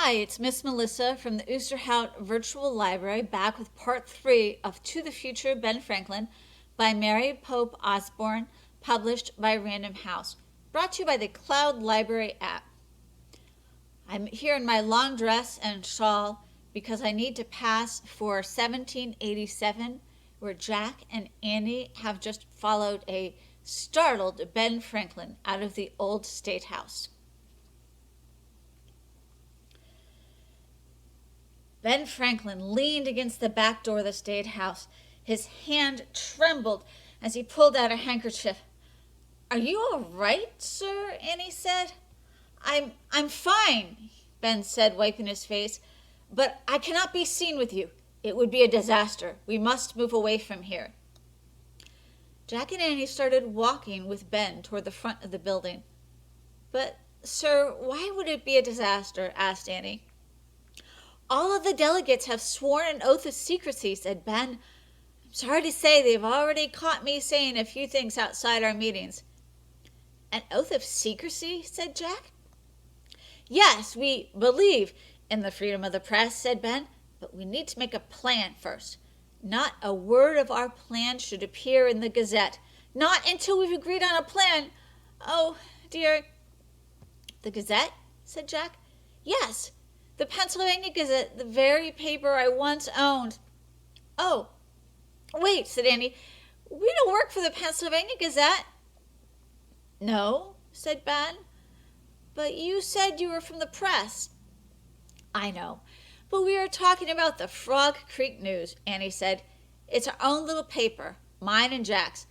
Hi, it's Miss Melissa from the Oosterhout Virtual Library, back with part 3 of To the Future, Ben Franklin by Mary Pope Osborne, published by Random House, brought to you by the CloudLibrary app. I'm here in my long dress and shawl because I need to pass for 1787, where Jack and Annie have just followed a startled Ben Franklin out of the old State House. Ben Franklin leaned against the back door of the State House. His hand trembled as he pulled out a handkerchief. "Are you all right, sir?" Annie said. I'm fine," Ben said, wiping his face, "but I cannot be seen with you. It would be a disaster. We must move away from here." Jack and Annie started walking with Ben toward the front of the building. "But, sir, why would it be a disaster?" asked Annie. "All of the delegates have sworn an oath of secrecy," said Ben. "I'm sorry to say they've already caught me saying a few things outside our meetings." "An oath of secrecy?" said Jack. "Yes, we believe in the freedom of the press," said Ben, "but we need to make a plan first. Not a word of our plan should appear in the Gazette. Not until we've agreed on a plan. Oh, dear." "The Gazette?" said Jack. "Yes. The Pennsylvania Gazette, the very paper I once owned." "Oh, wait," said Annie. "We don't work for the Pennsylvania Gazette." "No," said Ben, "but you said you were from the press." "I know, but we are talking about the Frog Creek News," Annie said. "It's our own little paper, mine and Jack's.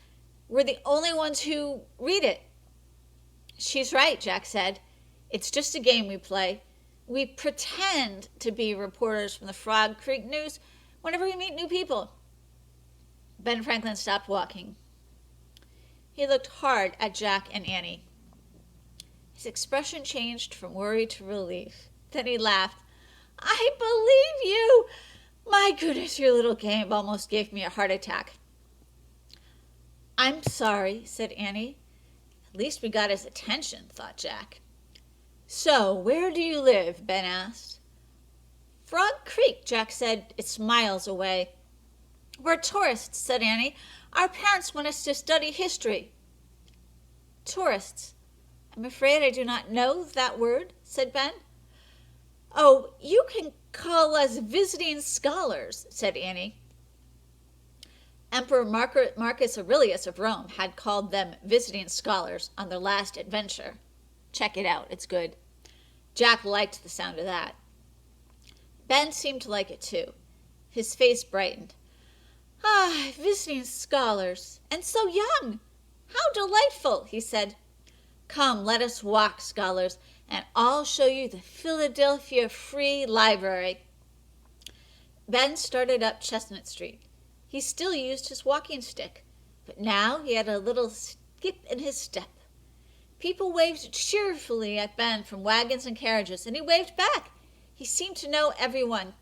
We're the only ones who read it." "She's right," Jack said. "It's just a game we play. We pretend to be reporters from the Frog Creek News whenever we meet new people." Ben Franklin stopped walking. He looked hard at Jack and Annie. His expression changed from worry to relief. Then he laughed. "I believe you! My goodness, your little game almost gave me a heart attack." "I'm sorry," said Annie. "At least we got his attention," thought Jack. "So, where do you live?" Ben asked. "Frog Creek," Jack said. "It's miles away." "We're tourists," said Annie. "Our parents want us to study history." "Tourists? I'm afraid I do not know that word," said Ben. "Oh, you can call us visiting scholars," said Annie. Emperor Marcus Aurelius of Rome had called them visiting scholars on their last adventure. Check it out, it's good. Jack liked the sound of that. Ben seemed to like it too. His face brightened. "Ah, visiting scholars, and so young! How delightful!" he said. "Come, let us walk, scholars, and I'll show you the Philadelphia Free Library." Ben started up Chestnut Street. He still used his walking stick, but now he had a little skip in his step. People waved cheerfully at Ben from wagons and carriages, and he waved back. He seemed to know everyone.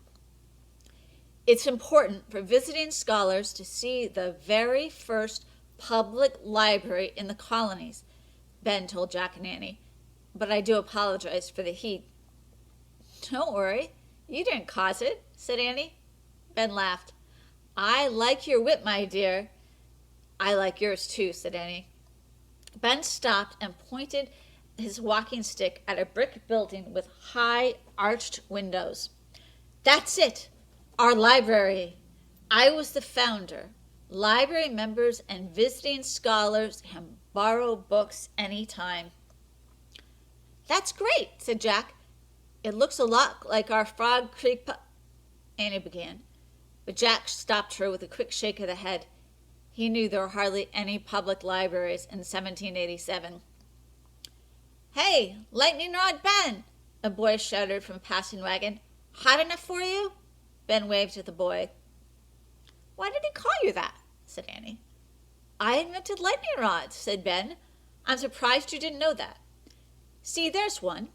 "It's important for visiting scholars to see the very first public library in the colonies," Ben told Jack and Annie. "But I do apologize for the heat." "Don't worry. You didn't cause it," said Annie. Ben laughed. "I like your wit, my dear." "I like yours too," said Annie. Ben stopped and pointed his walking stick at a brick building with high, arched windows. "That's it! Our library. I was the founder. Library members and visiting scholars can borrow books anytime." "That's great," said Jack. "It looks a lot like our Frog Creek Annie began, but Jack stopped her with a quick shake of the head. He knew there were hardly any public libraries in 1787. "Hey, Lightning Rod Ben!" a boy shouted from a passing wagon. "Hot enough for you?" Ben waved at the boy. "Why did he call you that?" said Annie. "I invented lightning rods," said Ben. "I'm surprised you didn't know that. See, there's one."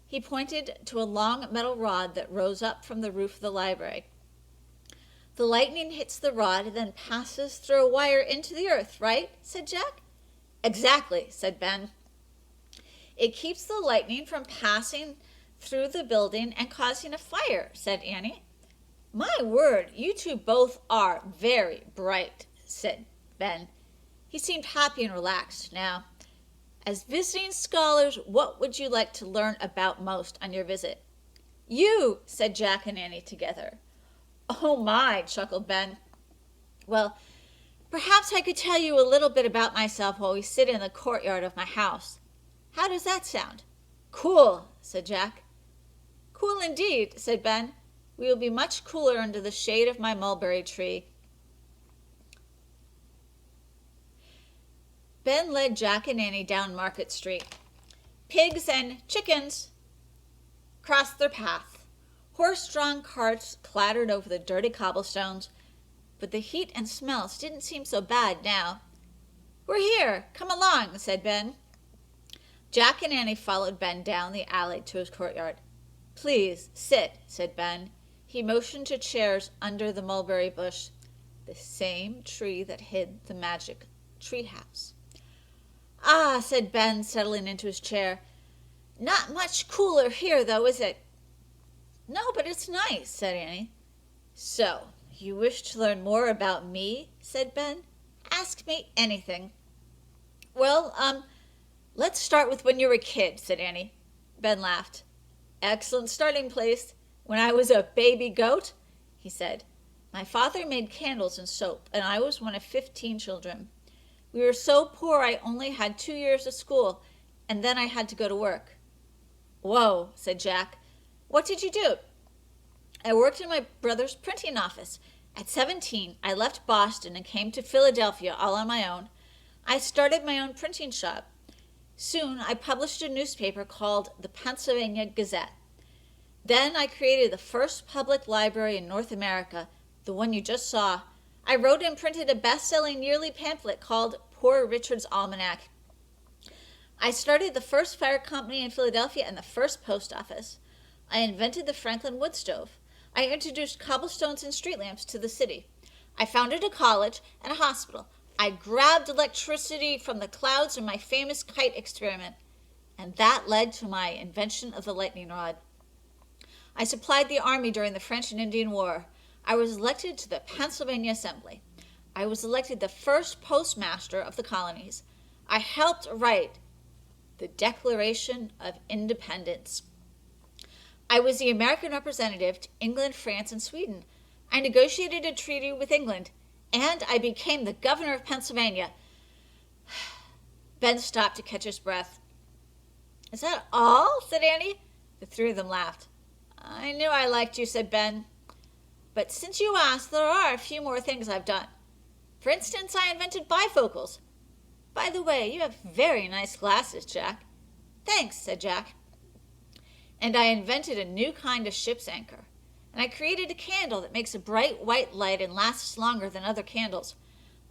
He pointed to a long metal rod that rose up from the roof of the library. "The lightning hits the rod and then passes through a wire into the earth, right?" said Jack. "Exactly," said Ben. "It keeps the lightning from passing through the building and causing a fire, said Annie. My word, you two both are very bright, said Ben. He seemed happy and relaxed now. As visiting scholars, what would you like to learn about most on your visit? You, said Jack and Annie together. Oh my, chuckled Ben. Well, perhaps I could tell you a little bit about myself while we sit in the courtyard of my house. How does that sound? Cool, said Jack. Cool indeed, said Ben. We will be much cooler under the shade of my mulberry tree. Ben led Jack and Annie down Market Street. Pigs and chickens crossed their path. Horse-drawn carts clattered over the dirty cobblestones, but the heat and smells didn't seem so bad now. We're here. Come along, said Ben. Jack and Annie followed Ben down the alley to his courtyard. Please, sit, said Ben. He motioned to chairs under the mulberry bush, the same tree that hid the magic treehouse. Ah, said Ben, settling into his chair. Not much cooler here, though, is it? No, but it's nice, said Annie. So, you wish to learn more about me? Said Ben. Ask me anything. Well, let's start with when you were a kid, said Annie. Ben laughed. Excellent starting place. When I was a baby goat, he said. My father made candles and soap, and I was one of 15 children. We were so poor I only had 2 years of school, and then I had to go to work. Whoa, said Jack. What did you do? I worked in my brother's printing office. At 17, I left Boston and came to Philadelphia all on my own. I started my own printing shop. Soon, I published a newspaper called the Pennsylvania Gazette. Then I created the first public library in North America, the one you just saw. I wrote and printed a best-selling yearly pamphlet called Poor Richard's Almanac. I started the first fire company in Philadelphia and the first post office. I invented the Franklin wood stove. I introduced cobblestones and street lamps to the city. I founded a college and a hospital. I grabbed electricity from the clouds in my famous kite experiment, and that led to my invention of the lightning rod. I supplied the army during the French and Indian War. I was elected to the Pennsylvania Assembly. I was elected the first postmaster of the colonies. I helped write the Declaration of Independence. I was the American representative to England, France, and Sweden. I negotiated a treaty with England, and I became the governor of Pennsylvania. Ben stopped to catch his breath. Is that all? Said Annie. The three of them laughed. I knew I liked you, said Ben. But since you asked, there are a few more things I've done. For instance, I invented bifocals. By the way, you have very nice glasses, Jack. Thanks, said Jack. And I invented a new kind of ship's anchor. And I created a candle that makes a bright white light and lasts longer than other candles.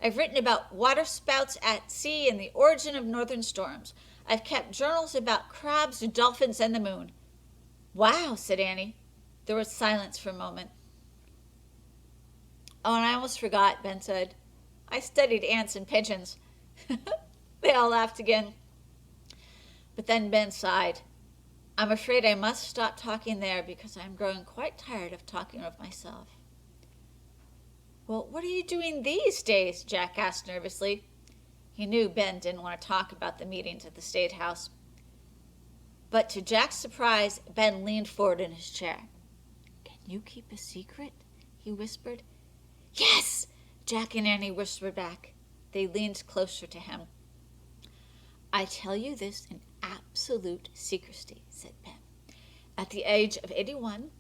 I've written about waterspouts at sea and the origin of northern storms. I've kept journals about crabs, dolphins, and the moon. Wow, said Annie. There was silence for a moment. Oh, and I almost forgot, Ben said. I studied ants and pigeons. They all laughed again. But then Ben sighed. I'm afraid I must stop talking there because I'm growing quite tired of talking of myself. Well, what are you doing these days? Jack asked nervously. He knew Ben didn't want to talk about the meetings at the State House. But to Jack's surprise, Ben leaned forward in his chair. Can you keep a secret? He whispered. Yes, Jack and Annie whispered back. They leaned closer to him. I tell you this in absolute secrecy, said Ben. At the age of 81,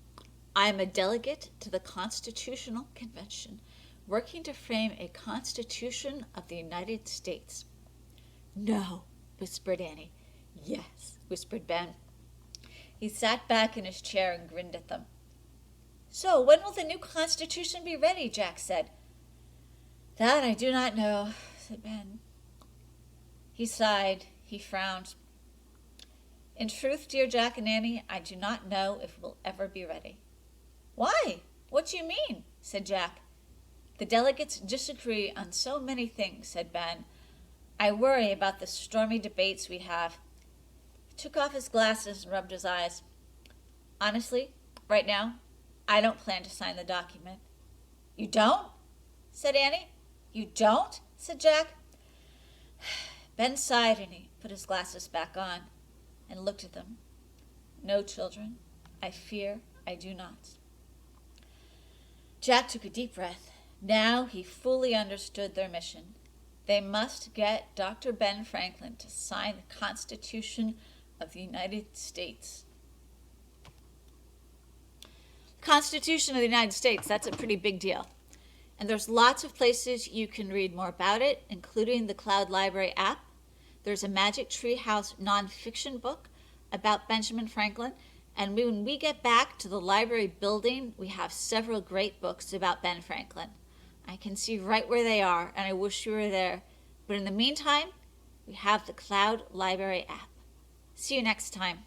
I am a delegate to the Constitutional Convention, working to frame a Constitution of the United States. No, whispered Annie. Yes, whispered Ben. He sat back in his chair and grinned at them. So, when will the new Constitution be ready? Jack said. That I do not know, said Ben. He sighed. He frowned. In truth, dear Jack and Annie, I do not know if it will ever be ready. Why? What do you mean? Said Jack. The delegates disagree on so many things, said Ben. I worry about the stormy debates we have. He took off his glasses and rubbed his eyes. Honestly, right now, I don't plan to sign the document. You don't? Said Annie. You don't? Said Jack. Ben sighed and he put his glasses back on and looked at them. No, children, I fear I do not. Jack took a deep breath. Now he fully understood their mission. They must get Dr. Ben Franklin to sign the Constitution of the United States. The Constitution of the United States, that's a pretty big deal. And there's lots of places you can read more about it, including the CloudLibrary app. There's a Magic Tree House nonfiction book about Benjamin Franklin. And when we get back to the library building, we have several great books about Ben Franklin. I can see right where they are, and I wish you were there. But in the meantime, we have the CloudLibrary app. See you next time.